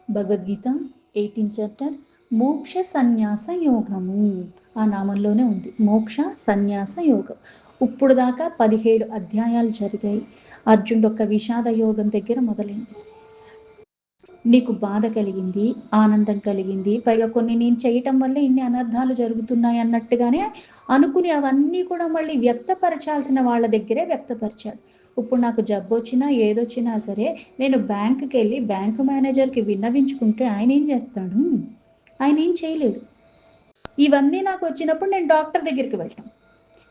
Bhagavad Gita 18th chapter మోక్ష సన్యాస యోగము. ఆ నామంలోనే ఉంది మోక్ష సన్యాస యోగం. ఇప్పుడు దాకా 17 అధ్యాయాలు జరిగాయి. అర్జునుడు ఒక విషాద యోగం దగ్గర మొదలైంది. నీకు బాధ కలిగింది, ఆనందం కలిగింది, పైగా కొన్ని నేను చేయటం వల్ల ఇన్ని అనర్థాలు జరుగుతున్నాయి అన్నట్టుగానే అనుకుని అవన్నీ కూడా మళ్ళీ వ్యక్తపరచాల్సిన వాళ్ళ దగ్గరే వ్యక్తపరిచాడు. ఇప్పుడు నాకు జబ్బొచ్చినా ఏదొచ్చినా సరే నేను బ్యాంకుకి వెళ్ళి బ్యాంకు మేనేజర్కి విన్నవించుకుంటే ఆయన ఏం చేస్తాడు? ఆయన ఏం చేయలేడు. ఇవన్నీ నాకు వచ్చినప్పుడు నేను డాక్టర్ దగ్గరికి వెళ్తాను.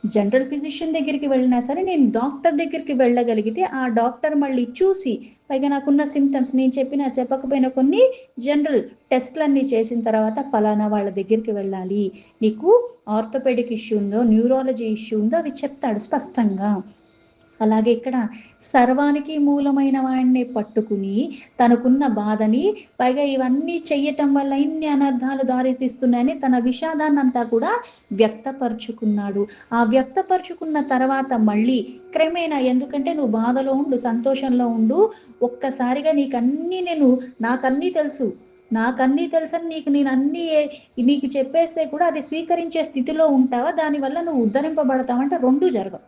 జనరల్ ఫిజిషియన్ దగ్గరికి వెళ్ళినా సరే నేను డాక్టర్ దగ్గరికి వెళ్ళగలిగితే ఆ డాక్టర్ మళ్ళీ చూసి పైగా నాకున్న సిమ్టమ్స్ నేను చెప్పినా చెప్పకపోయినా కొన్ని జనరల్ టెస్ట్లన్నీ చేసిన తర్వాత పలానా వాళ్ళ దగ్గరికి వెళ్ళాలి, నీకు ఆర్థోపెడిక్ ఇష్యూ ఉందో న్యూరాలజీ ఇష్యూ ఉందో అవి చెప్తాడు స్పష్టంగా. అలాగే ఇక్కడ సర్వానికి మూలమైన వాడిని పట్టుకుని తనకున్న బాధని పైగా ఇవన్నీ చెయ్యటం వల్ల ఇన్ని అనర్థాలు దారితీస్తున్నాయని తన విషాదాన్నంతా కూడా వ్యక్తపరుచుకున్నాడు. ఆ వ్యక్తపరుచుకున్న తర్వాత మళ్ళీ క్రమేణా ఎందుకంటే నువ్వు బాధలో ఉండు, సంతోషంలో ఉండు, ఒక్కసారిగా నాకన్నీ తెలుసు, నాకన్నీ తెలుసని నేను అన్నీ నీకు చెప్పేస్తే కూడా అది స్వీకరించే స్థితిలో ఉంటావా, దానివల్ల నువ్వు ఉద్ధరింపబడతావంటే రెండూ జరగవు.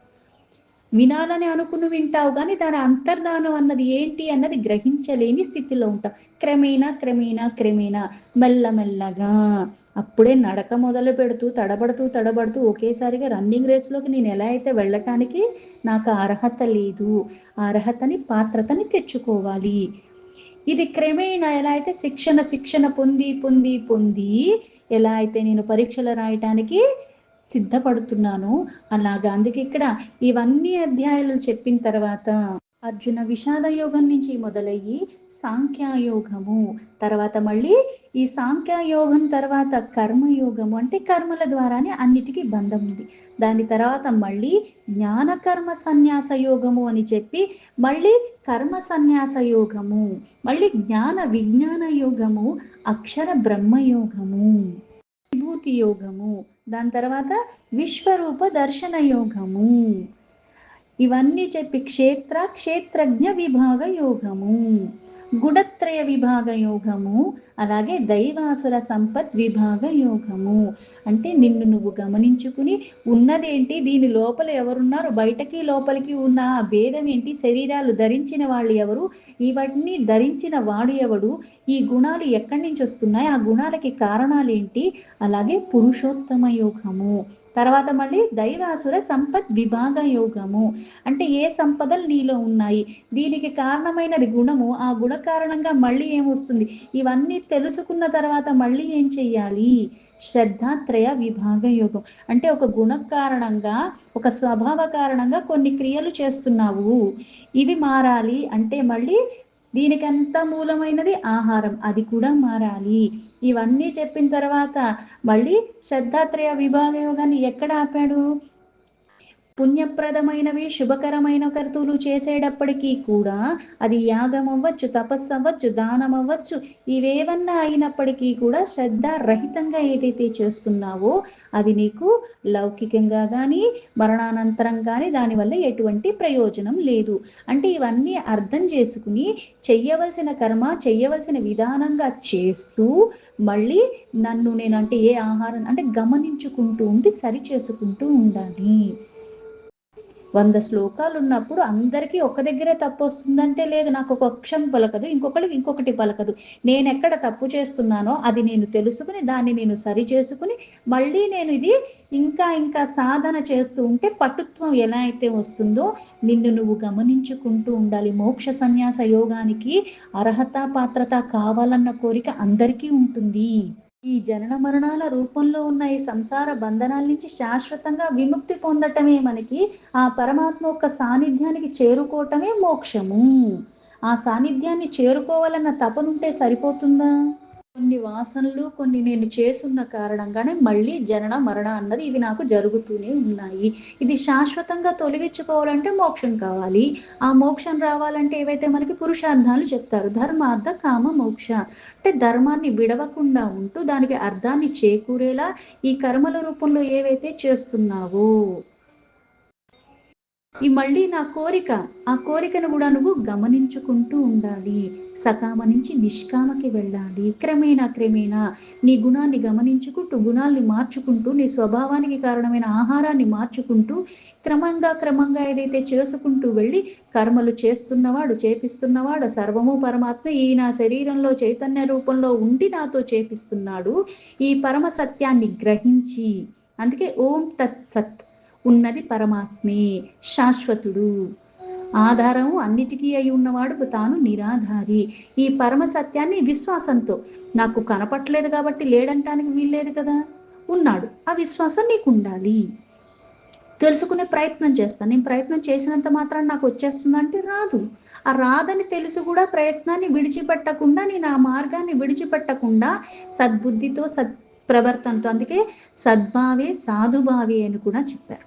వినాలని అనుకుని వింటావు కానీ దాని అంతర్ధానం అన్నది ఏంటి అన్నది గ్రహించలేని స్థితిలో ఉంటావు. క్రమేణా క్రమేణా క్రమేణా మెల్లమెల్లగా అప్పుడే నడక మొదలు పెడుతూ తడబడుతూ ఒకేసారిగా రన్నింగ్ రేస్లోకి నేను ఎలా అయితే వెళ్ళటానికి నాకు అర్హత లేదు, ఆ అర్హతని పాత్రతని తెచ్చుకోవాలి. ఇది క్రమేణా ఎలా అయితే శిక్షణ పొంది పొంది పొంది ఎలా అయితే నేను పరీక్షలు రాయటానికి సిద్ధపడుతున్నాను అలాగా. అందుకే ఇక్కడ ఇవన్నీ అధ్యాయాలు చెప్పిన తర్వాత అర్జున విషాద యోగం నుంచి మొదలయ్యి సాంఖ్యయోగము, తర్వాత మళ్ళీ ఈ సాంఖ్యయోగం తర్వాత కర్మయోగము, అంటే కర్మల ద్వారానే అన్నిటికీ బంధం ఉంది. దాని తర్వాత మళ్ళీ జ్ఞాన కర్మ సన్యాస యోగము అని చెప్పి మళ్ళీ కర్మ సన్యాస యోగము, మళ్ళీ జ్ఞాన విజ్ఞాన యోగము, అక్షర బ్రహ్మయోగము, విభూతి యోగము, దాని తర్వాత విశ్వరూప దర్శన యోగము, ఇవన్నీ చెప్పి క్షేత్రజ్ఞ విభాగ యోగము, గుణత్రయ విభాగ యోగము, అలాగే దైవాసుర సంపత్ విభాగ యోగము. అంటే నిన్ను నువ్వు గమనించుకుని ఉన్నదేంటి, దీని లోపల ఎవరున్నారు, బయటకి లోపలికి ఉన్న ఆ భేదం ఏంటి, శరీరాలు ధరించిన వాళ్ళు ఎవరు, ఇవన్నీ ధరించిన వాడు ఎవడు, ఈ గుణాలు ఎక్కడి నుంచి వస్తున్నాయి, ఆ గుణాలకి కారణాలేంటి, అలాగే పురుషోత్తమ యోగము, తర్వాత మళ్ళీ దైవాసుర సంపత్ విభాగ యోగము, అంటే ఏ సంపదలు నీలో ఉన్నాయి, దీనికి కారణమైనది గుణము, ఆ గుణ కారణంగా మళ్ళీ ఏమొస్తుంది, ఇవన్నీ తెలుసుకున్న తర్వాత మళ్ళీ ఏం చెయ్యాలి, శ్రద్ధాత్రయ విభాగ యోగం. అంటే ఒక గుణ కారణంగా ఒక స్వభావ కారణంగా కొన్ని క్రియలు చేస్తున్నావు, ఇవి మారాలి అంటే మళ్ళీ దీనికంతా మూలమైనది ఆహారం, అది కూడా మారాలి. ఇవన్నీ చెప్పిన తర్వాత మళ్ళీ శ్రద్ధాత్రయ విభాగ యోగాన్ని ఎక్కడ ఆపాడు, పుణ్యప్రదమైనవి శుభకరమైన కర్తులు చేసేటప్పటికీ కూడా అది యాగం అవ్వచ్చు, తపస్సు అవ్వచ్చు, దానం అవ్వచ్చు, ఇవేవన్నా అయినప్పటికీ కూడా శ్రద్ధ రహితంగా ఏదైతే చేస్తున్నావో అది నీకు లౌకికంగా కానీ మరణానంతరం కానీ దానివల్ల ఎటువంటి ప్రయోజనం లేదు. అంటే ఇవన్నీ అర్థం చేసుకుని చెయ్యవలసిన కర్మ చెయ్యవలసిన విధానంగా చేస్తూ మళ్ళీ నేనంటే ఏ ఆహారం అంటే గమనించుకుంటూ ఉండి సరి చేసుకుంటూ ఉండాలి. 100 శ్లోకాలు ఉన్నప్పుడు అందరికీ ఒక దగ్గరే తప్పు వస్తుందంటే లేదు, నాకు ఒక అక్షరం పలకదు, ఇంకొకరికి ఇంకొకటి పలకదు, నేను ఎక్కడ తప్పు చేస్తున్నానో అది నేను తెలుసుకుని దాన్ని నేను సరి చేసుకుని మళ్ళీ నేను ఇది ఇంకా ఇంకా సాధన చేస్తూ ఉంటే పటుత్వం ఎలా అయితే వస్తుందో నిన్ను నువ్వు గమనించుకుంటూ ఉండాలి. మోక్ష సన్యాస యోగానికి అర్హత పాత్రత కావాలన్న కోరిక అందరికీ ఉంటుంది. ఈ జనన మరణాల రూపంలో ఉన్న ఈ సంసార బంధనాల నుంచి శాశ్వతంగా విముక్తి పొందటమే మనకి ఆ పరమాత్మ యొక్క సాన్నిధ్యానికి చేరుకోవటమే మోక్షము. ఆ సాన్నిధ్యాన్ని చేరుకోవాలన్న తపనుంటే సరిపోతుందా? కొన్ని వాసనలు కొన్ని నేను చేసున్న కారణంగానే మళ్ళీ జనన మరణ అన్నది ఇవి నాకు జరుగుతూనే ఉన్నాయి. ఇది శాశ్వతంగా తొలగించుకోవాలంటే మోక్షం కావాలి. ఆ మోక్షం రావాలంటే ఏవైతే మనకి పురుషార్థాలు చెప్తారు, ధర్మార్థ కామ మోక్ష, అంటే ధర్మాన్ని విడవకుండా ఉంటూ దానికి అర్థాన్ని చేకూరేలా ఈ కర్మల రూపంలో ఏవైతే చేస్తున్నావో ఈ మళ్ళీ నా కోరిక, ఆ కోరికను కూడా నువ్వు గమనించుకుంటూ ఉండాలి. సకామ నుంచి నిష్కామకి వెళ్ళాలి. క్రమేణా క్రమేణా నీ గుణాన్ని గమనించుకుంటూ, గుణాల్ని మార్చుకుంటూ, నీ స్వభావానికి కారణమైన ఆహారాన్ని మార్చుకుంటూ, క్రమంగా క్రమంగా ఏదైతే చేసుకుంటూ వెళ్ళి, కర్మలు చేస్తున్నవాడు, చేపిస్తున్నవాడు సర్వము పరమాత్మ ఈ నా శరీరంలో చైతన్య రూపంలో ఉండి నాతో చేపిస్తున్నాడు. ఈ పరమ సత్యాన్ని గ్రహించి, అందుకే ఓం తత్ సత్, ఉన్నది పరమాత్మే, శాశ్వతుడు, ఆధారము అన్నిటికీ అయి ఉన్నవాడు తాను నిరాధారి. ఈ పరమ సత్యాన్ని విశ్వాసంతో, నాకు కనపట్లేదు కాబట్టి లేడంటానికి వీల్లేదు కదా, ఉన్నాడు, ఆ విశ్వాసం నీకు ఉండాలి. తెలుసుకునే ప్రయత్నం చేస్తాను. నేను ప్రయత్నం చేసినంత మాత్రం నాకు వచ్చేస్తుందంటే రాదు. ఆ రాదని తెలుసు కూడా ప్రయత్నాన్ని విడిచిపెట్టకుండా, నేను ఆ మార్గాన్ని విడిచిపెట్టకుండా సద్బుద్ధితో ప్రవర్తనతో, అందుకే సద్భావే సాధుభావే అని కూడా చెప్పారు.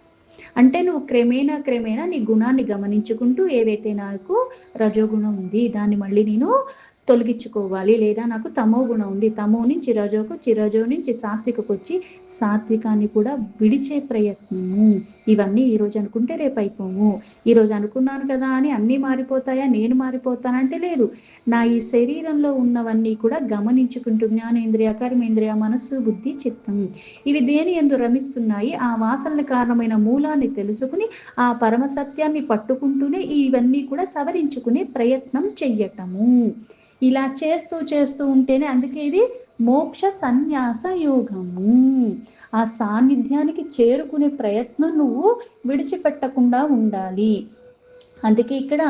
అంటే నువ్వు క్రమేణా క్రమేణా నీ గుణాన్ని గమనించుకుంటూ, ఏవైతే నాకు రజోగుణం ఉంది దాన్ని మళ్ళీ నేను తొలగించుకోవాలి, లేదా నాకు తమో గుణం ఉంది, తమో నుంచి రజోకు, రజో నుంచి సాత్వికకు వచ్చి సాత్వికాన్ని కూడా విడిచే ప్రయత్నము. ఇవన్నీ ఈరోజు అనుకుంటే రేపు అయిపోము. ఈరోజు అనుకున్నాను కదా అని అన్నీ మారిపోతాయా, నేను మారిపోతానంటే లేదు. నా ఈ శరీరంలో ఉన్నవన్నీ కూడా గమనించుకుంటూ, జ్ఞానేంద్రియ, కర్మేంద్రియ, మనస్సు, బుద్ధి, చిత్తం, ఇవి దేని యందు రమిస్తున్నాయి, ఆ వాసనల కారణమైన మూలాన్ని తెలుసుకుని ఆ పరమ సత్యాన్ని పట్టుకుంటూనే ఇవన్నీ కూడా సవరించుకునే ప్రయత్నం చెయ్యటము. ఇలా చేస్తూ చేస్తూ ఉంటేనే, అందుకే ఇది మోక్ష సన్యాస యోగము. ఆ సాన్నిధ్యానికి చేరుకునే ప్రయత్నం నువ్వు విడిచిపెట్టకుండా ఉండాలి. అందుకే ఇక్కడ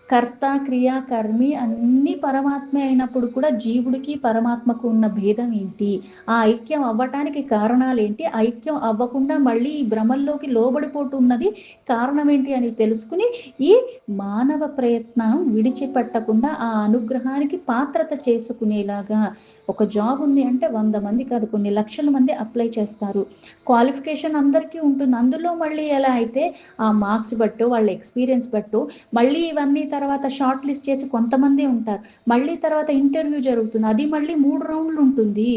కర్త, క్రియ, కర్మి అన్ని పరమాత్మే అయినప్పుడు కూడా జీవుడికి పరమాత్మకు ఉన్న భేదం ఏంటి, ఆ ఐక్యం అవ్వటానికి కారణాలు ఏంటి, ఐక్యం అవ్వకుండా మళ్ళీ ఈ భ్రమల్లోకి లోబడిపోతున్నది కారణం ఏంటి అని తెలుసుకుని, ఈ మానవ ప్రయత్నం విడిచిపెట్టకుండా ఆ అనుగ్రహానికి పాత్రత చేసుకునేలాగా. ఒక జాబ్ ఉంది అంటే 100 మంది కాదు, కొన్ని లక్షల మంది అప్లై చేస్తారు. క్వాలిఫికేషన్ అందరికీ ఉంటుంది. అందులో మళ్ళీ ఎలా అయితే ఆ మార్క్స్ బట్టో, వాళ్ళ ఎక్స్పీరియన్స్ బట్టో, మళ్ళీ ఇవన్నీ తర్వాత షార్ట్ లిస్ట్ చేసి కొంతమంది ఉంటారు, మళ్ళీ తర్వాత ఇంటర్వ్యూ జరుగుతుంది, అది మళ్ళీ 3 రౌండ్లు ఉంటుంది.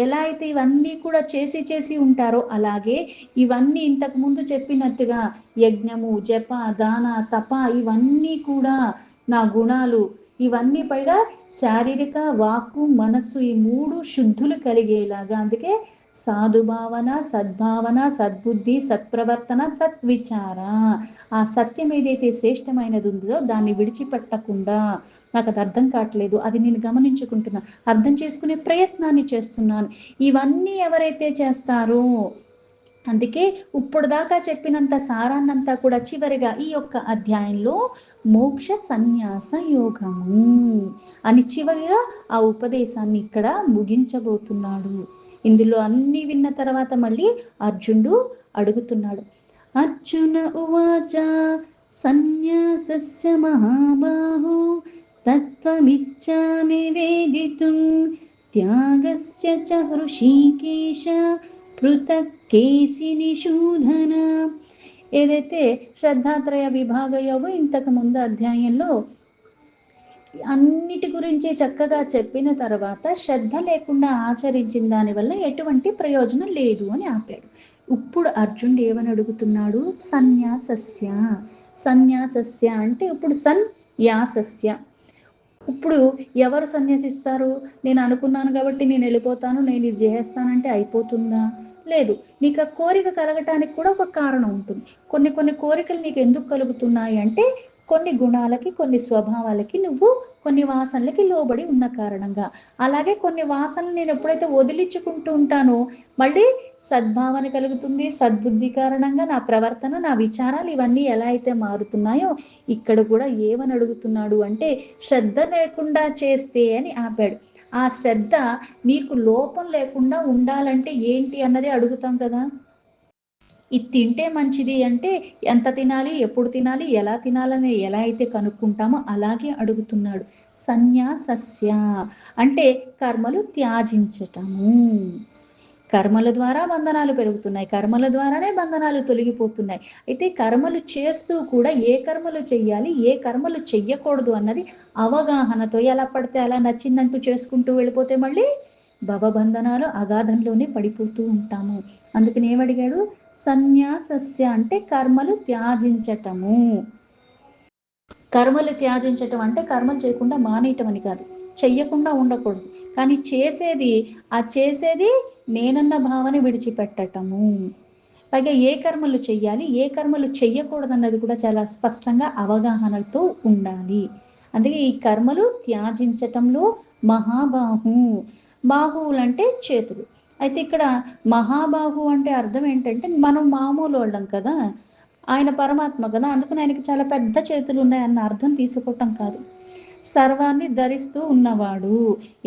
ఎలా అయితే ఇవన్నీ కూడా చేసి చేసి ఉంటారో, అలాగే ఇవన్నీ ఇంతకు ముందు చెప్పినట్టుగా యజ్ఞము, జప, దాన, తప, ఇవన్నీ కూడా నా గుణాలు, ఇవన్నీ పైగా శారీరక, వాక్కు, మనస్సు, ఈ 3 శుద్ధులు కలిగేలాగా. అందుకే సాధుభావన, సద్భావన, సద్బుద్ధి, సత్ప్రవర్తన, సత్విచార, ఆ సత్యం ఏదైతే శ్రేష్టమైనది ఉందో దాన్ని విడిచిపెట్టకుండా, నాకు అది అర్థం కావట్లేదు, అది నేను గమనించుకుంటున్నా, అర్థం చేసుకునే ప్రయత్నాన్ని చేస్తున్నాను, ఇవన్నీ ఎవరైతే చేస్తారో, అందుకే ఇప్పుడు దాకా చెప్పినంత సారాన్నంతా కూడా చివరిగా ఈ యొక్క అధ్యాయంలో మోక్ష సన్యాస యోగము అని చివరిగా ఆ ఉపదేశాన్ని ఇక్కడ ముగించబోతున్నాడు. ఇందులో అన్ని విన్న తర్వాత మళ్ళీ అర్జునుడు అడుగుతున్నాడు. అర్జున ఉవాచ సన్యాసస్య మహాబాహో తత్వమిచ్చామి వేదితుం త్యాగస్య చ హృషీకేశ పృథక్ కేసి నిషూధన. ఏదైతే శ్రద్ధాత్రయ విభాగ యోగం ఇంతకు ముందు అధ్యాయంలో అన్నిటి గురించి చక్కగా చెప్పిన తర్వాత, శ్రద్ధ లేకుండా ఆచరించిన దానివల్ల ఎటువంటి ప్రయోజనం లేదు అని ఆపాడు. ఇప్పుడు అర్జునుడు ఏమని అడుగుతున్నాడు, సన్యాసస్య. సన్యాసస్య అంటే ఇప్పుడు సన్యాసస్య, ఇప్పుడు ఎవరు సన్యసిస్తారు, నేను అనుకున్నాను కాబట్టి నేను వెళ్ళిపోతాను, నేను ఇది చేస్తానంటే అయిపోతుందా, లేదు. నీకు ఆ కోరిక కలగటానికి కూడా ఒక కారణం ఉంటుంది. కొన్ని కొన్ని కోరికలు నీకు ఎందుకు కలుగుతున్నాయి అంటే, కొన్ని గుణాలకి, కొన్ని స్వభావాలకి, నువ్వు కొన్ని వాసనలకి లోబడి ఉన్న కారణంగా. అలాగే కొన్ని వాసనలు నేను ఎప్పుడైతే వదిలించుకుంటూ ఉంటానో, మళ్ళీ సద్భావన కలుగుతుంది, సద్బుద్ధి కారణంగా నా ప్రవర్తన, నా విచారాలు ఇవన్నీ ఎలా అయితే మారుతున్నాయో, ఇక్కడ కూడా ఏమని అడుగుతున్నాడు అంటే, శ్రద్ధ లేకుండా చేస్తే అని ఆపాడు. ఆ శ్రద్ధ నీకు లోపం లేకుండా ఉండాలంటే ఏంటి అన్నది అడుగుతాం కదా. ఇది తింటే మంచిది అంటే ఎంత తినాలి, ఎప్పుడు తినాలి, ఎలా తినాలని ఎలా అయితే కనుక్కుంటామో అలాగే అడుగుతున్నాడు. సన్యాసస్య అంటే కర్మలు త్యాజించటము. కర్మల ద్వారా బంధనాలు పెరుగుతున్నాయి, కర్మల ద్వారానే బంధనాలు తొలగిపోతున్నాయి. అయితే కర్మలు చేస్తూ కూడా ఏ కర్మలు చెయ్యాలి, ఏ కర్మలు చెయ్యకూడదు అన్నది అవగాహనతో, ఎలా పడితే అలా నచ్చిందంటూ చేసుకుంటూ వెళ్ళిపోతే మళ్ళీ భవబంధనాలు అగాధంలోనే పడిపోతూ ఉంటాము. అందుకని ఏమడిగాడు? సన్యాసస్య అంటే కర్మలు త్యాజించటము. కర్మలు త్యాజించటం అంటే కర్మలు చేయకుండా మానేయటం అని కాదు, చెయ్యకుండా ఉండకూడదు. కానీ చేసేది నేనన్న భావన విడిచిపెట్టటము. పైగా ఏ కర్మలు చెయ్యాలి, ఏ కర్మలు చెయ్యకూడదన్నది కూడా చాలా స్పష్టంగా అవగాహనతో ఉండాలి. అందుకే ఈ కర్మలు త్యాజించటంలో మహాబాహు. బాహువులంటే చేతులు. అయితే ఇక్కడ మహాబాహు అంటే అర్థం ఏంటంటే మనం మామూలు వాళ్ళం కదా, ఆయన పరమాత్మ కదా, అందుకని ఆయనకి చాలా పెద్ద చేతులు ఉన్నాయన్న అర్థం తీసుకోవటం కాదు. సర్వాన్ని ధరిస్తూ ఉన్నవాడు.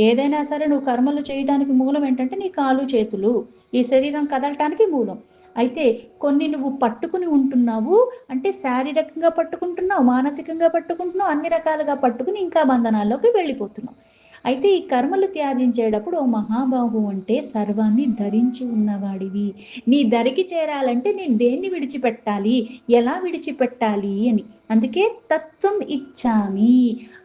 ఏదైనా సరే నువ్వు కర్మలు చేయడానికి మూలం ఏంటంటే నీ కాళ్ళు చేతులు, ఈ శరీరం కదలటానికి మూలం. అయితే కొన్ని నువ్వు పట్టుకుని ఉంటున్నావు అంటే శారీరకంగా పట్టుకుంటున్నావు, మానసికంగా పట్టుకుంటున్నావు, అన్ని రకాలుగా పట్టుకుని ఇంకా బంధనాల్లోకి వెళ్ళిపోతున్నావు. అయితే ఈ కర్మలు త్యాజించేటప్పుడు ఓ మహాబాహు అంటే సర్వాన్ని ధరించి ఉన్నవాడివి. నీ దరికి చేరాలంటే నేను దేన్ని విడిచిపెట్టాలి, ఎలా విడిచిపెట్టాలి అని. అందుకే తత్వం ఇచ్చామి,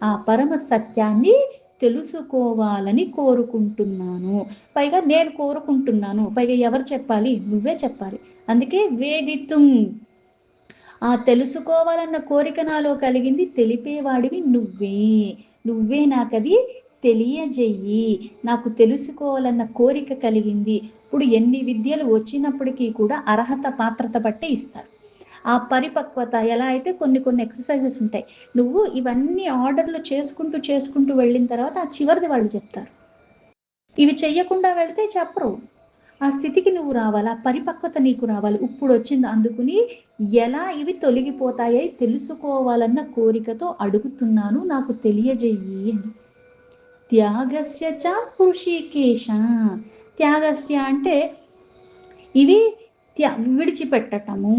ఆ పరమ సత్యాన్ని తెలుసుకోవాలని కోరుకుంటున్నాను. పైగా నేను కోరుకుంటున్నాను, పైగా ఎవరు చెప్పాలి? నువ్వే చెప్పాలి. అందుకే వేదితుం, ఆ తెలుసుకోవాలన్న కోరిక నాలో కలిగింది, తెలిపేవాడివి నువ్వే నాకది తెలియజెయ్యి. నాకు తెలుసుకోవాలన్న కోరిక కలిగింది. ఇప్పుడు ఎన్ని విద్యలు వచ్చినప్పటికీ కూడా అర్హత పాత్రత బట్టే ఇస్తారు. ఆ పరిపక్వత ఎలా అయితే కొన్ని కొన్ని ఎక్సర్సైజెస్ ఉంటాయి, నువ్వు ఇవన్నీ ఆర్డర్లు చేసుకుంటూ వెళ్ళిన తర్వాత ఆ చివరిది వాళ్ళు చెప్తారు. ఇవి చెయ్యకుండా వెళ్తే చెప్పరు. ఆ స్థితికి నువ్వు రావాలి, ఆ పరిపక్వత నీకు రావాలి. ఇప్పుడు వచ్చింది, అందుకుని ఎలా ఇవి తొలగిపోతాయో తెలుసుకోవాలన్న కోరికతో అడుగుతున్నాను, నాకు తెలియజెయ్యి అని. త్యాగస్య చ హృషికేశ. త్యాగస్య అంటే ఇవి విడిచిపెట్టటము.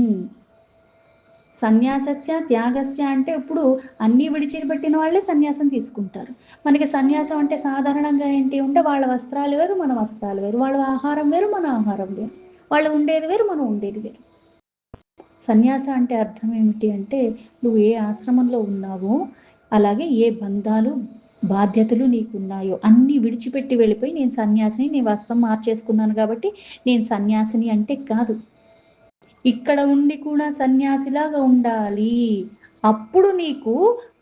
సన్యాసస్య త్యాగస్య అంటే ఇప్పుడు అన్నీ విడిచిపెట్టిన వాళ్ళే సన్యాసం తీసుకుంటారు. మనకి సన్యాసం అంటే సాధారణంగా ఏంటి ఉంటే వాళ్ళ వస్త్రాలు వేరు, మన వస్త్రాలు వేరు, వాళ్ళ ఆహారం వేరు, మన ఆహారం వేరు, వాళ్ళు ఉండేది వేరు, మనం ఉండేది వేరు. సన్యాస అంటే అర్థం ఏమిటి అంటే నువ్వు ఏ ఆశ్రమంలో ఉన్నావో అలాగే ఏ బంధాలు బాధ్యతలు నీకున్నాయో అన్నీ విడిచిపెట్టి వెళ్ళిపోయి నేను సన్యాసిని, నేను వస్త్రం మార్చేసుకున్నాను కాబట్టి నేను సన్యాసిని అంటే కాదు. ఇక్కడ ఉండి కూడా సన్యాసిలాగా ఉండాలి. అప్పుడు నీకు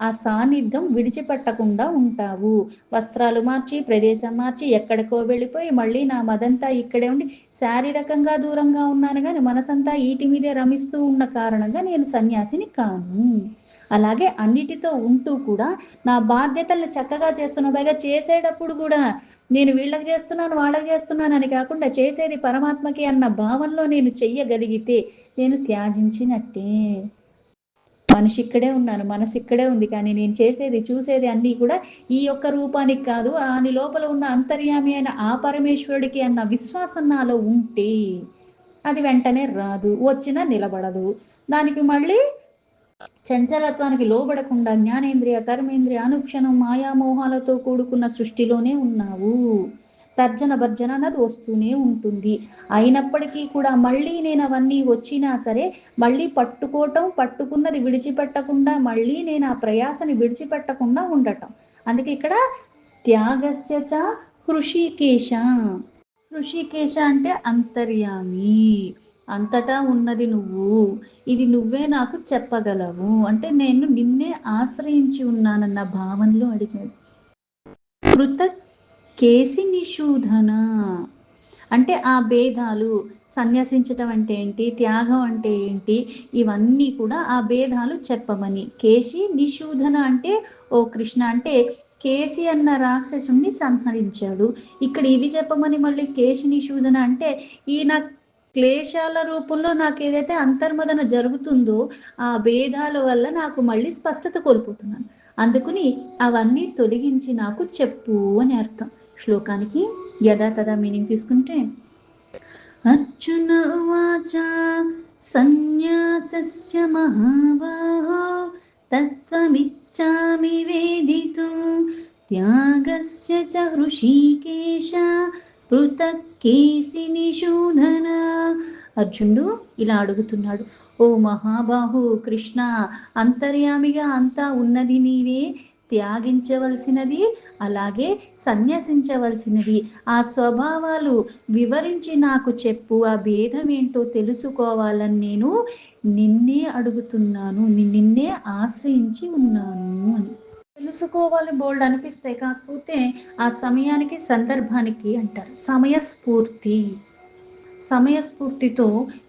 ఆ సాన్నిధ్యం విడిచిపెట్టకుండా ఉంటావు. వస్త్రాలు మార్చి, ప్రదేశం మార్చి, ఎక్కడికో వెళ్ళిపోయి మళ్ళీ నా మదంతా ఇక్కడే ఉండి శారీరకంగా దూరంగా ఉన్నాను గాని మనసంతా ఈటి మీదే రమిస్తూ ఉన్న కారణంగా నేను సన్యాసిని కాను. అలాగే అన్నిటితో ఉంటూ కూడా నా బాధ్యతలను చక్కగా చేస్తున్నా. పైగా చేసేటప్పుడు కూడా నేను వీళ్ళకి చేస్తున్నాను, వాళ్ళకి చేస్తున్నాను అని కాకుండా చేసేది పరమాత్మకి అన్న భావనలో నేను చెయ్యగలిగితే నేను త్యాజించినట్టే. మనిషి ఇక్కడే ఉన్నాను, మనసు ఇక్కడే ఉంది, కానీ నేను చేసేది చూసేది అన్నీ కూడా ఈ యొక్క రూపానికి కాదు, ఆని లోపల ఉన్న అంతర్యామి అయిన ఆ పరమేశ్వరుడికి అన్న విశ్వాసం నాలో ఉంటే అది వెంటనే రాదు, వచ్చినా నిలబడదు. దానికి మళ్ళీ చంచలత్వానికి లోబడకుండా జ్ఞానేంద్రియ కర్మేంద్రియ అనుక్షణం మాయామోహాలతో కూడుకున్న సృష్టిలోనే ఉన్నావు. తర్జన భర్జన అన్నది వస్తూనే ఉంటుంది. అయినప్పటికీ కూడా మళ్ళీ నేను అవన్నీ వచ్చినా సరే మళ్ళీ పట్టుకున్నది విడిచిపెట్టకుండా మళ్ళీ నేను ఆ ప్రయాసని విడిచిపెట్టకుండా ఉండటం. అందుకే ఇక్కడ త్యాగస్య చ హృషికేశ. హృషికేశ అంటే అంతర్యామి, అంతటా ఉన్నది నువ్వు, ఇది నువ్వే నాకు చెప్పగలవు అంటే నేను నిన్నే ఆశ్రయించి ఉన్నానన్న భావనలో అడిగాడు. పృథక్ కేసి నిషూధన అంటే ఆ భేదాలు, సన్యసించటం అంటే ఏంటి, త్యాగం అంటే ఏంటి, ఇవన్నీ కూడా ఆ భేదాలు చెప్పమని. కేశి నిషూధన అంటే ఓ కృష్ణ అంటే కేసి అన్న రాక్షసుణ్ణి సంహరించాడు. ఇక్కడ ఇవి చెప్పమని మళ్ళీ కేశి నిషూధన అంటే ఈయన క్లేశాల రూపంలో నాకు ఏదైతే అంతర్మదన జరుగుతుందో ఆ భేదాల వల్ల నాకు మళ్ళీ స్పష్టత కోల్పోతున్నాను. అందుకుని అవన్నీ తొలగించి నాకు చెప్పు అని అర్థం. శ్లోకానికి యథాతథా మీనింగ్ తీసుకుంటే అర్జున ఉవాచ సన్యాసస్య మహాబాహో తత్వమిచ్చామి వేదితుం త్యాగస్య చ హృషీకేశ పృథక్ కేసి నిషూధన. అర్జునుడు ఇలా అడుగుతున్నాడు, ఓ మహాబాహు కృష్ణ, అంతర్యామిగా అంతా ఉన్నది నీవే, త్యాగించవలసినది, అలాగే సన్యసించవలసినది. ఆ స్వభావాలు వివరించి నాకు చెప్పు, ఆ భేదం ఏంటో తెలుసుకోవాలని నేను నిన్నే అడుగుతున్నాను, నిన్నే ఆశ్రయించి ఉన్నాను అని. తెలుసుకోవాలి బోల్డ్ అనిపిస్తాయి. కాకపోతే ఆ సమయానికి, సందర్భానికి అంటారు సమయస్ఫూర్తి. సమయస్ఫూర్తితో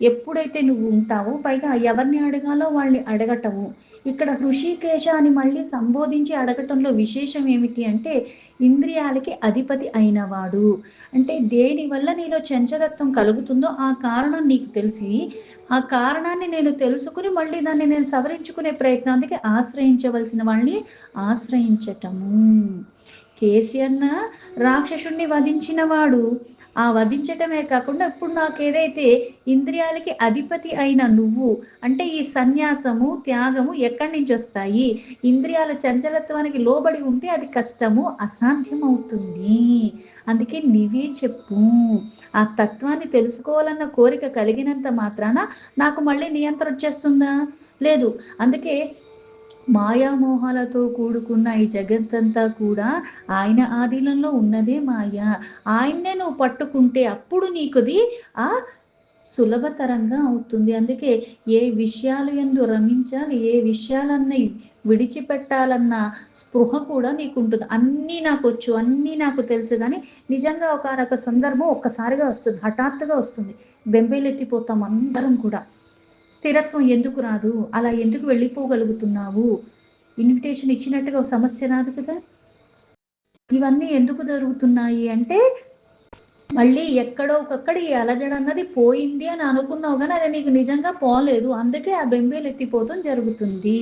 ఎప్పుడైతే నువ్వు ఉంటావో, పైగా ఎవరిని అడగాలో వాళ్ళని అడగటము. ఇక్కడ హృషికేశ అని మళ్ళీ సంబోధించి అడగటంలో విశేషం ఏమిటి అంటే, ఇంద్రియాలకి అధిపతి అయినవాడు. అంటే దేనివల్ల నీలో చంచలత్వం కలుగుతుందో ఆ కారణం నీకు తెలిసి, ఆ కారణాన్ని నేను తెలుసుకుని మళ్ళీ దాన్ని నేను సవరించుకునే ప్రయత్నం. అందుకే ఆశ్రయించవలసిన వాళ్ళని ఆశ్రయించటము. కేసీఆర్‌న రాక్షసుడిని వధించినవాడు. ఆ వధించటమే కాకుండా ఇప్పుడు నాకేదైతే ఇంద్రియాలకి అధిపతి అయిన నువ్వు, అంటే ఈ సన్యాసము, త్యాగము ఎక్కడి నుంచొస్తాయి? ఇంద్రియాల చంచలత్వానికి లోబడి ఉంటే అది కష్టము, అసాధ్యమవుతుంది. అందుకే నీవే చెప్పు. ఆ తత్వాన్ని తెలుసుకోవాలన్న కోరిక కలిగినంత మాత్రాన నాకు మళ్ళీ నియంత్రణ వచ్చేస్తుందా? లేదు. అందుకే మాయామోహాలతో కూడుకున్న ఈ జగత్తంతా కూడా ఆయన ఆధీనంలో ఉన్నదే మాయ. ఆయన్నే నువ్వు పట్టుకుంటే అప్పుడు నీకుది ఆ సులభతరంగా అవుతుంది. అందుకే ఏ విషయాలు యందు రమించాలి, ఏ విషయాలన్నీ విడిచిపెట్టాలన్న స్పృహ కూడా నీకుంటుంది. అన్నీ నాకొచ్చు, అన్నీ నాకు తెలుసు గానీ నిజంగా ఒకానొక సందర్భం ఒక్కసారిగా వస్తుంది. హఠాత్తుగా వస్తుంది. బెంబేలెత్తిపోతాం అందరం కూడా. స్థిరత్వం ఎందుకు రాదు? అలా ఎందుకు వెళ్ళిపోగలుగుతున్నావు? ఇన్విటేషన్ ఇచ్చినట్టుగా ఒక సమస్య రాదు కదా! ఇవన్నీ ఎందుకు జరుగుతున్నాయి అంటే, మళ్ళీ ఎక్కడో ఒకక్కడ ఈ అలజడి అన్నది పోయింది అని అనుకున్నావు గానీ, అది నీకు నిజంగా పోలేదు. అందుకే ఆ బెంబేలెత్తిపోవటం జరుగుతుంది.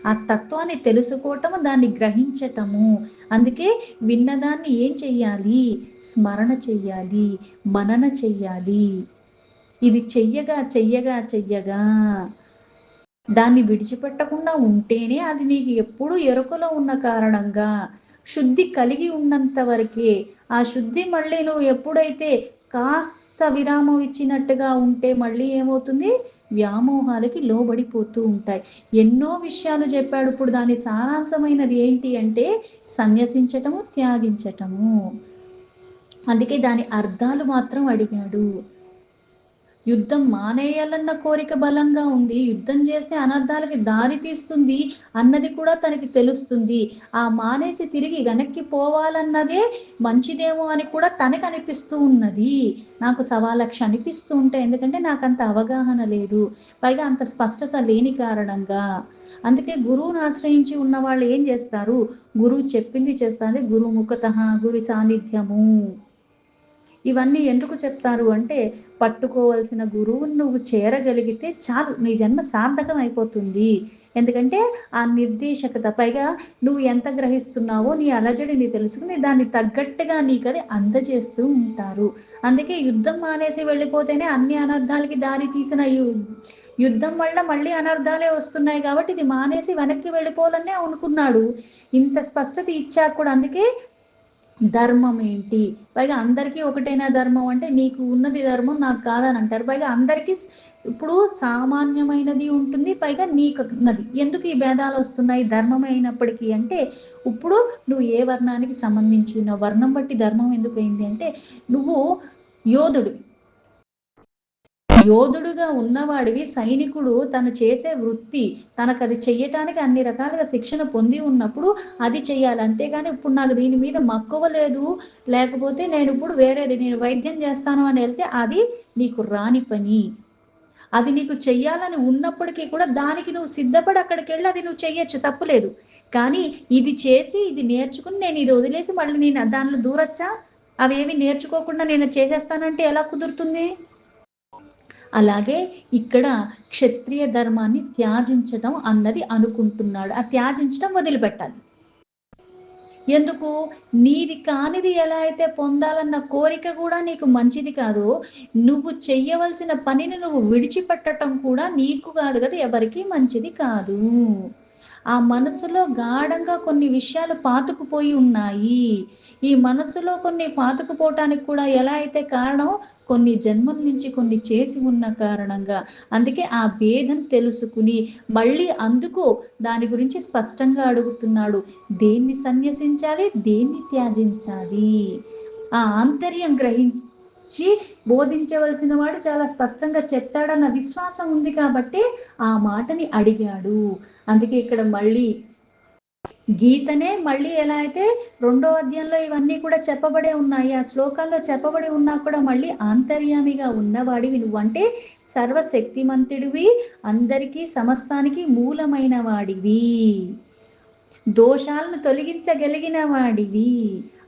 ఆ తత్వాన్ని తెలుసుకోవటము, దాన్ని గ్రహించటము. అందుకే విన్నదాన్ని ఏం చెయ్యాలి? స్మరణ చెయ్యాలి, మనన చెయ్యాలి. ఇది చెయ్యగా దాన్ని విడిచిపెట్టకుండా ఉంటేనే అది నీకు ఎప్పుడూ ఎరుకలో ఉన్న కారణంగా శుద్ధి కలిగి ఉన్నంత వరకే. ఆ శుద్ధి మళ్ళీ నువ్వు ఎప్పుడైతే కాస్త విరామం ఇచ్చినట్టుగా ఉంటే మళ్ళీ ఏమవుతుంది? వ్యామోహాలకి లోబడిపోతూ ఉంటాయి. ఎన్నో విషయాలు చెప్పాడు. ఇప్పుడు దాని సారాంశమైనది ఏంటి అంటే సన్యసించటము, త్యాగించటము. అందుకే దాని అర్థాలు మాత్రం అడిగాడు. యుద్ధం మానేయాలన్న కోరిక బలంగా ఉంది. యుద్ధం చేస్తే అనర్థాలకి దారి తీస్తుంది అన్నది కూడా తనకి తెలుస్తుంది. ఆ మానేసి తిరిగి వెనక్కి పోవాలన్నదే మంచిదేమో అని కూడా తనకనిపిస్తూ ఉన్నది. నాకు సవాలక్ష అనిపిస్తూ ఉంటాయి. ఎందుకంటే నాకంత అవగాహన లేదు. పైగా అంత స్పష్టత లేని కారణంగా. అందుకే గురువుని ఆశ్రయించి ఉన్నవాళ్ళు ఏం చేస్తారు? గురువు చెప్పింది చేస్తారు. గురుముఖతః గురు సాన్నిధ్యము. ఇవన్నీ ఎందుకు చెప్తారు అంటే, పట్టుకోవాల్సిన గురువుని నువ్వు చేరగలిగితే చాలు, నీ జన్మ సార్థకం అయిపోతుంది. ఎందుకంటే, ఆ నిర్దేశకత పైగా నువ్వు ఎంత గ్రహిస్తున్నావో నీ అలజడిని తెలుసుకొని దాన్ని తగ్గట్టుగా నీకది అందజేస్తూ ఉంటారు. అందుకే యుద్ధం మానేసి వెళ్ళిపోతేనే అన్ని అనర్థాలకి దారి తీసిన యుద్ధం వల్ల మళ్ళీ అనర్థాలే వస్తున్నాయి కాబట్టి ఇది మానేసి వెనక్కి వెళ్ళిపోవాలనే అనుకున్నాడు. ఇంత స్పష్టత ఇచ్చాక కూడా అందుకే ధర్మం ఏంటి? పైగా అందరికీ ఒకటేనా ధర్మం అంటే, నీకు ఉన్నది ధర్మం నాకు కాదని అంటారు. పైగా అందరికీ ఇప్పుడు సామాన్యమైనది ఉంటుంది. పైగా నీకున్నది. ఎందుకు ఈ భేదాలొస్తున్నాయి ధర్మం అయినప్పటికీ అంటే, ఇప్పుడు నువ్వు ఏ వర్ణానికి సంబంధించిన వర్ణం బట్టి ధర్మం ఎందుకయింది అంటే, నువ్వు యోధుడు. యోధుడుగా ఉన్నవాడివి, సైనికుడు తను చేసే వృత్తి, తనకది చెయ్యటానికి అన్ని రకాలుగా శిక్షణ పొంది ఉన్నప్పుడు అది చెయ్యాలి. అంతేగాని ఇప్పుడు నాకు దీని మీద మక్కువ లేదు, లేకపోతే నేనిప్పుడు వేరేది నేను వైద్యం చేస్తాను అని ఎళ్తే అది నీకు రాని పని. అది నీకు చెయ్యాలని ఉన్నప్పటికీ కూడా దానికి నువ్వు సిద్ధపడి అక్కడికెళ్ళి అది నువ్వు చెయ్యొచ్చు, తప్పులేదు. కానీ ఇది చేసి, ఇది నేర్చుకుని నేనిది వదిలేసి మళ్ళీ నేను దానిలో దూరొచ్చా? అవేవి నేర్చుకోకుండా నేను చేసేస్తానంటే ఎలా కుదురుతుంది? అలాగే ఇక్కడ క్షత్రియ ధర్మాన్ని త్యాజించటం అన్నది అనుకుంటున్నాడు. ఆ త్యాజించటం వదిలిపెట్టాలి. ఎందుకు? నీది కానిది ఎలా అయితే పొందాలన్న కోరిక గూడా నీకు మంచిది కాదో, నువ్వు చెయ్యవలసిన పనిని నువ్వు విడిచిపెట్టటం కూడా నీకు కాదు గదా! ఎవరికీ మంచిది కాదు. ఆ మనసులో గాఢంగా కొన్ని విషయాలు పాతుకుపోయి ఉన్నాయి. ఈ మనసులో కొన్ని పాతుకుపోవటానికి కూడా ఎలా అయితే కారణం, కొన్ని జన్మల నుంచి కొన్ని చేసి ఉన్న కారణంగా. అందుకే ఆ భేదం తెలుసుకుని, మళ్ళీ అందుకు దాని గురించి స్పష్టంగా అడుగుతున్నాడు. దేన్ని సన్యసించాలి? దేన్ని త్యాజించాలి? ఆ ఆంతర్యం గ్రహించి బోధించవలసిన వాడు చాలా స్పష్టంగా చెప్తాడన్న విశ్వాసం ఉంది కాబట్టి ఆ మాటని అడిగాడు. అందుకే ఇక్కడ మళ్ళీ గీతనే మళ్ళీ ఎలా అయితే రెండో అధ్యాయంలో ఇవన్నీ కూడా చెప్పబడే ఉన్నాయి. ఆ శ్లోకాల్లో చెప్పబడి ఉన్నా కూడా మళ్ళీ ఆంతర్యామిగా ఉన్నవాడివి నువ్వంటే సర్వశక్తిమంతుడివి, అందరికీ సమస్తానికి మూలమైన వాడివి, దోషాలను తొలగించగలిగిన వాడివి.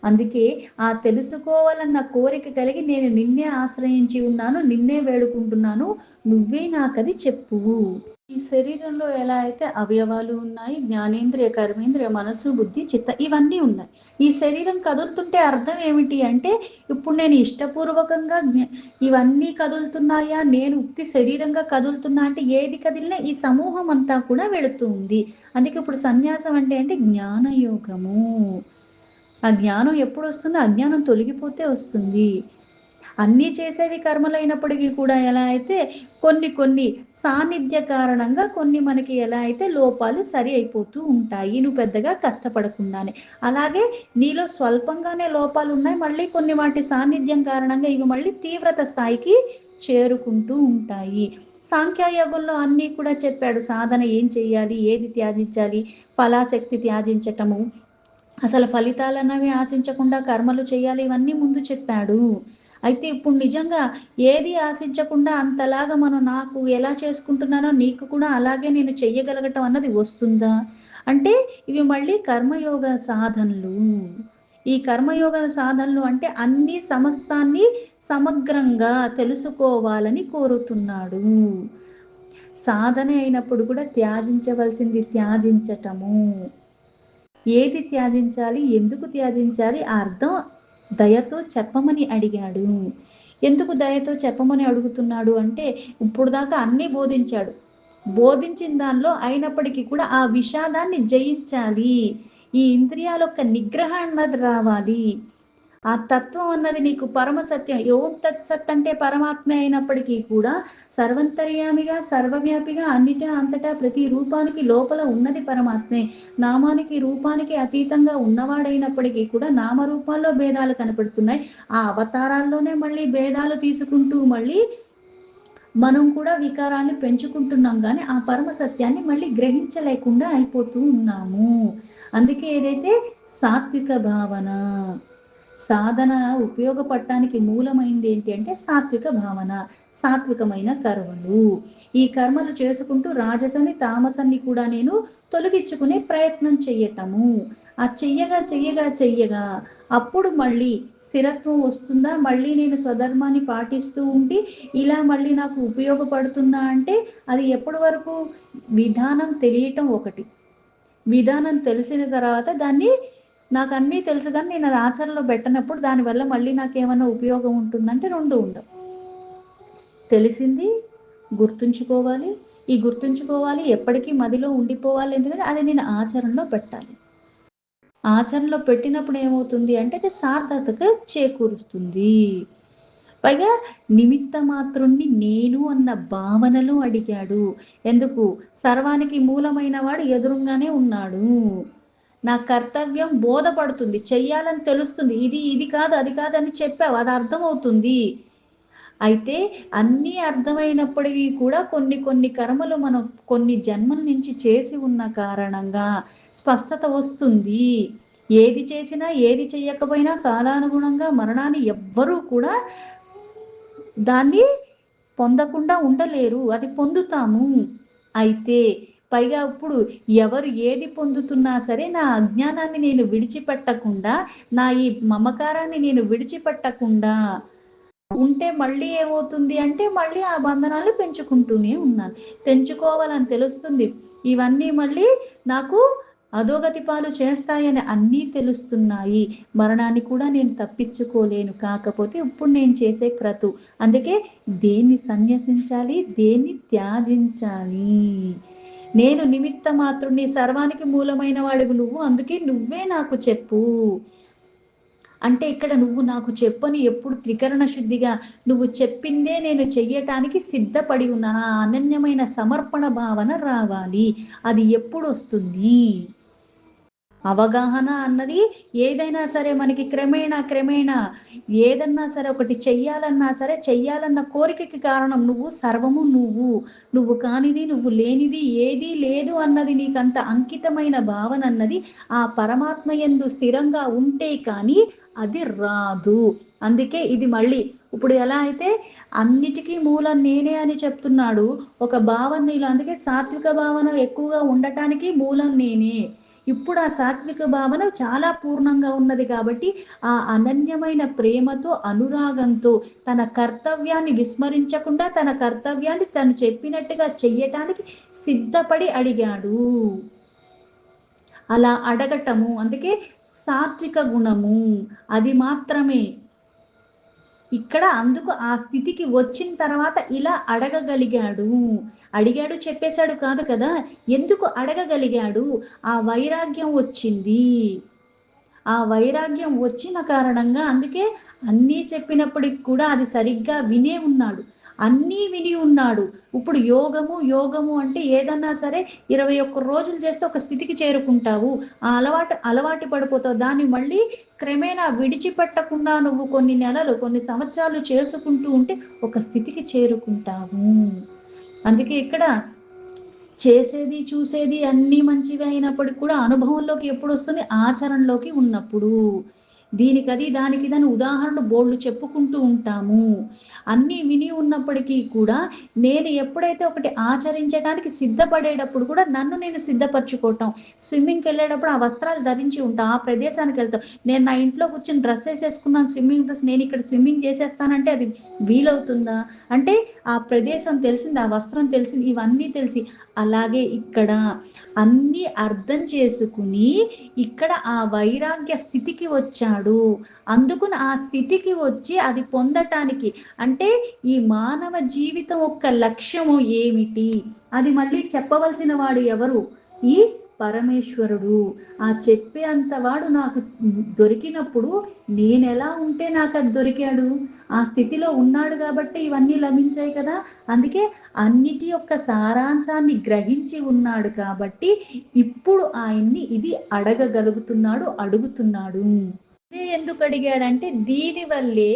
అందుకే ఆ తెలుసుకోవాలన్న కోరిక కలిగి నేను నిన్నే ఆశ్రయించి ఉన్నాను, నిన్నే వేడుకుంటున్నాను, నువ్వే నాకది చెప్పు. ఈ శరీరంలో ఎలా అయితే అవయవాలు ఉన్నాయి, జ్ఞానేంద్రియ, కర్మేంద్రియ, మనసు, బుద్ధి, చిత్త ఇవన్నీ ఉన్నాయి. ఈ శరీరం కదులుతుంటే అర్థం ఏమిటి అంటే, ఇప్పుడు నేను ఇష్టపూర్వకంగా ఇవన్నీ కదులుతున్నాయా, నేను ఉత్తి శరీరంగా కదులుతున్నా అంటే ఏది కదిలినా ఈ సమూహం అంతా కూడా వెళుతుంది. అందుకే ఇప్పుడు సన్యాసం అంటే జ్ఞానయోగము. ఆ జ్ఞానం ఎప్పుడు వస్తుందో అజ్ఞానం తొలగిపోతే వస్తుంది. అన్నీ చేసేవి కర్మలైనప్పటికీ కూడా ఎలా అయితే కొన్ని కొన్ని సాన్నిధ్య కారణంగా కొన్ని మనకి ఎలా అయితే లోపాలు సరి అయిపోతూ ఉంటాయి. నువ్వు పెద్దగా కష్టపడకుండానే. అలాగే నీలో స్వల్పంగానే లోపాలున్నాయి. మళ్ళీ కొన్ని వాటి సాన్నిధ్యం కారణంగా ఇవి మళ్ళీ తీవ్రత స్థాయికి చేరుకుంటూ ఉంటాయి. సాంఖ్యయోగంలో అన్నీ కూడా చెప్పాడు. సాధన ఏం చెయ్యాలి? ఏది త్యాజించాలి? ఫలాశక్తి త్యాజించటము. అసలు ఫలితాలన్నవి ఆశించకుండా కర్మలు చేయాలి. ఇవన్నీ ముందు చెప్పాడు. అయితే ఇప్పుడు నిజంగా ఏది ఆశించకుండా అంతలాగా మనం నాకు ఎలా చేసుకుంటున్నానో నీకు కూడా అలాగే నేను చెయ్యగలగటం అన్నది వస్తుందా? అంటే ఇవి మళ్ళీ కర్మయోగ సాధనలు. ఈ కర్మయోగ సాధనలు అంటే అన్ని సమస్తాన్ని సమగ్రంగా తెలుసుకోవాలని కోరుతున్నాడు. సాధన అయినప్పుడు కూడా త్యాజించవలసింది త్యాజించటము. ఏది త్యాజించాలి? ఎందుకు త్యాజించాలి? ఆ అర్థం దయతో చెప్పమని అడిగాడు. ఎందుకు దయతో చెప్పమని అడుగుతున్నాడు అంటే, ఇప్పుడు దాకా అన్నీ బోధించాడు. బోధించిన దానిలో అయినప్పటికీ కూడా ఆ విషాదాన్ని జయించాలి. ఈ ఇంద్రియాల యొక్క నిగ్రహం అన్నది రావాలి. ఆ తత్వం అన్నది నీకు పరమ సత్యం. ఓం తత్సత్ అంటే పరమాత్మ అయినప్పటికీ కూడా సర్వంతర్యామిగా, సర్వవ్యాపిగా అన్నిటా అంతటా ప్రతి రూపానికి లోపల ఉన్నది పరమాత్మే. నామానికి, రూపానికి అతీతంగా ఉన్నవాడైనప్పటికీ కూడా నామరూపాల్లో భేదాలు కనపడుతున్నాయి. ఆ అవతారాల్లోనే మళ్ళీ భేదాలు తీసుకుంటూ మళ్ళీ మనం కూడా వికారాన్ని పెంచుకుంటున్నాం గానీ, ఆ పరమ సత్యాన్ని మళ్ళీ గ్రహించలేకుండా అయిపోతూ ఉన్నాము. అందుకే ఏదైతే సాత్విక భావన. సాధన ఉపయోగపడటానికి మూలమైంది ఏంటి అంటే సాత్విక భావన, సాత్వికమైన కర్మలు. ఈ కర్మలు చేసుకుంటూ రాజసని, తామసాన్ని కూడా నేను తొలగించుకునే ప్రయత్నం చెయ్యటము. ఆ చెయ్యగా అప్పుడు మళ్ళీ స్థిరత్వం వస్తుందా? మళ్ళీ నేను స్వధర్మాన్ని పాటిస్తూ ఉండి ఇలా మళ్ళీ నాకు ఉపయోగపడుతుందా అంటే అది ఎప్పటి వరకు విధానం తెలియటం ఒకటి. విధానం తెలిసిన తర్వాత దాన్ని నాకన్నీ తెలుసు గానీ నేను అది ఆచరణలో పెట్టనప్పుడు దానివల్ల మళ్ళీ నాకేమన్నా ఉపయోగం ఉంటుందంటే 2 ఉండవు. తెలిసింది గుర్తుంచుకోవాలి. ఈ గుర్తుంచుకోవాలి ఎప్పటికీ మదిలో ఉండిపోవాలి ఎందుకంటే అది నేను ఆచరణలో పెట్టాలి. ఆచరణలో పెట్టినప్పుడు ఏమవుతుంది అంటే అది సార్థకత చేకూరుస్తుంది. పైగా నిమిత్త మాత్రుణ్ణి నేను అన్న భావనలో అడిగాడు. ఎందుకు? సర్వానికి మూలమైన వాడు ఎదురుంగానే ఉన్నాడు. నా కర్తవ్యం బోధపడుతుంది. చెయ్యాలని తెలుస్తుంది. ఇది కాదు, అది కాదని చెప్పావు. అది అర్థమవుతుంది. అయితే అన్నీ అర్థమైనప్పటికీ కూడా కొన్ని కొన్ని కర్మలు మనం కొన్ని జన్మల నుంచి చేసి ఉన్న కారణంగా స్పష్టత వస్తుంది. ఏది చేసినా, ఏది చెయ్యకపోయినా కాలానుగుణంగా మరణాన్ని ఎవ్వరూ కూడా దాన్ని పొందకుండా ఉండలేరు. అది పొందుతాము. అయితే పైగా ఇప్పుడు ఎవరు ఏది పొందుతున్నా సరే నా అజ్ఞానాన్ని నేను విడిచిపెట్టకుండా, నా ఈ మమకారాన్ని నేను విడిచిపెట్టకుండా ఉంటే మళ్ళీ ఏమవుతుంది అంటే మళ్ళీ ఆ బంధనాలు పెంచుకుంటూనే ఉన్నాను. తెంచుకోవాలని తెలుస్తుంది. ఇవన్నీ మళ్ళీ నాకు అధోగతి పాలు చేస్తాయని అన్నీ తెలుస్తున్నాయి. మరణాన్ని కూడా నేను తప్పించుకోలేను. కాకపోతే ఇప్పుడు నేను చేసే క్రతు. అందుకే దేన్ని సన్యసించాలి? దేన్ని త్యాజించాలి? నేను నిమిత్త మాత్రుడిని, సర్వానికి మూలమైన వాడివి నువ్వు. అందుకే నువ్వే నాకు చెప్పు. అంటే ఇక్కడ నువ్వు నాకు చెప్పని ఎప్పుడు త్రికరణ శుద్ధిగా నువ్వు చెప్పిందే నేను చెయ్యటానికి సిద్ధపడి ఉన్నాను. ఆ అనన్యమైన సమర్పణ భావన రావాలి. అది ఎప్పుడొస్తుంది? అవగాహన అన్నది ఏదైనా సరే మనకి క్రమేణా ఏదన్నా సరే ఒకటి చెయ్యాలన్నా సరే, చెయ్యాలన్న కోరికకి కారణం నువ్వు, సర్వము నువ్వు. నువ్వు కానిది, నువ్వు లేనిది ఏదీ లేదు అన్నది నీకంత అంకితమైన భావనన్నది ఆ పరమాత్మ యందు స్థిరంగా ఉంటే కానీ అది రాదు. అందుకే ఇది మళ్ళీ ఇప్పుడు ఎలా అయితే అన్నిటికీ మూలం నేనే అని చెప్తున్నాడు. ఒక భావన నీలో అందుకే సాత్విక భావన ఎక్కువగా ఉండటానికి మూలం నేనే. ఇప్పుడు ఆ సాత్విక భావన చాలా పూర్ణంగా ఉన్నది కాబట్టి, ఆ అనన్యమైన ప్రేమతో, అనురాగంతో తన కర్తవ్యాన్ని విస్మరించకుండా, తన కర్తవ్యాన్ని తను చెప్పినట్టుగా చెయ్యటానికి సిద్ధపడి అడిగాడు. అలా అడగటము అందుకే సాత్విక గుణము. అది మాత్రమే. ఇక్కడ అందుకు ఆ స్థితికి వచ్చిన తర్వాత ఇలా అడగగలిగాడు. అడిగాడు చెప్పేశాడు కాదు కదా! ఎందుకు అడగగలిగాడు? ఆ వైరాగ్యం వచ్చింది. ఆ వైరాగ్యం వచ్చిన కారణంగా అందుకే అన్నీ చెప్పినప్పటికి కూడా అది సరిగ్గా వినే ఉన్నాడు. అన్నీ విని ఉన్నాడు. ఇప్పుడు యోగము అంటే ఏదన్నా సరే 21 రోజులు చేస్తే ఒక స్థితికి చేరుకుంటావు. ఆ అలవాటు పడిపోతావు. దాన్ని మళ్ళీ క్రమేణా విడిచిపెట్టకుండా నువ్వు కొన్ని నెలలు, కొన్ని సంవత్సరాలు చేసుకుంటూ ఉంటే ఒక స్థితికి చేరుకుంటావు. అందుకే ఇక్కడ చేసేది, చూసేది అన్నీ మంచివే అయినప్పటికి కూడా అనుభవంలోకి ఎప్పుడొస్తుంది? ఆచరణలోకి ఉన్నప్పుడు. దీనికది, దానికిదని ఉదాహరణలు బోలెడు చెప్పుకుంటూ ఉంటాము. అన్నీ విని ఉన్నప్పటికీ కూడా నేను ఎప్పుడైతే ఒకటి ఆచరించడానికి సిద్ధపడేటప్పుడు కూడా నన్ను నేను సిద్ధపరచుకోవటం. స్విమ్మింగ్‌కెళ్ళేటప్పుడు ఆ వస్త్రాలు ధరించి ఉంటా. ఆ ప్రదేశానికెళ్తాం. నేను నా ఇంట్లో కూర్చొని డ్రెస్ ఏసేసుకున్నాను స్విమ్మింగ్ డ్రెస్. నేనిక్కడ స్విమ్మింగ్ చేసేస్తానంటే అది వీలవుతుందా? అంటే ఆ ప్రదేశం తెలిసింది, ఆ వస్త్రం తెలిసింది, ఇవన్నీ తెలిసి అలాగే ఇక్కడ అన్నీ అర్థం చేసుకుని, ఇక్కడ ఆ వైరాగ్య స్థితికి వచ్చాడు. అందుకుని ఆ స్థితికి వచ్చి అది పొందటానికి అంటే ఈ మానవ జీవితం యొక్క లక్ష్యము ఏమిటి? అది మళ్ళీ చెప్పవలసిన వాడు ఎవరు? ఈ పరమేశ్వరుడు. ఆ చెప్పే అంత వాడు నాకు దొరికినప్పుడు నేనెలా ఉంటే నాకది దొరికాడు? ఆ స్థితిలో ఉన్నాడు గాబట్టే ఇవన్నీ లభించాయి కదా! అందుకే అన్నిటి యొక్క సారాంశాన్ని గ్రహించి ఉన్నాడు కాబట్టి, ఇప్పుడు ఆయన్ని ఇది అడగగలుగుతున్నాడు, అడుగుతున్నాడు. ఇవే ఎందుకు అడిగాడంటే, దీనివల్లే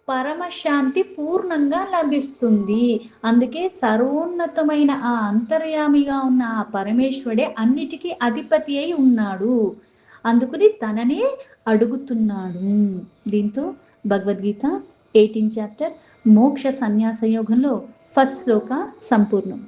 పరమశాంతి పూర్ణంగా లభిస్తుంది. అందుకే సర్వోన్నతమైన ఆ అంతర్యామిగా ఉన్న ఆ పరమేశ్వరుడే అన్నిటికీ అధిపతి అయి ఉన్నాడు. అందుకని తననే అడుగుతున్నాడు. దీంతో భగవద్గీత 18 చాప్టర్ మోక్ష సన్యాస యోగంలో ఫస్ట్ శ్లోక సంపూర్ణం.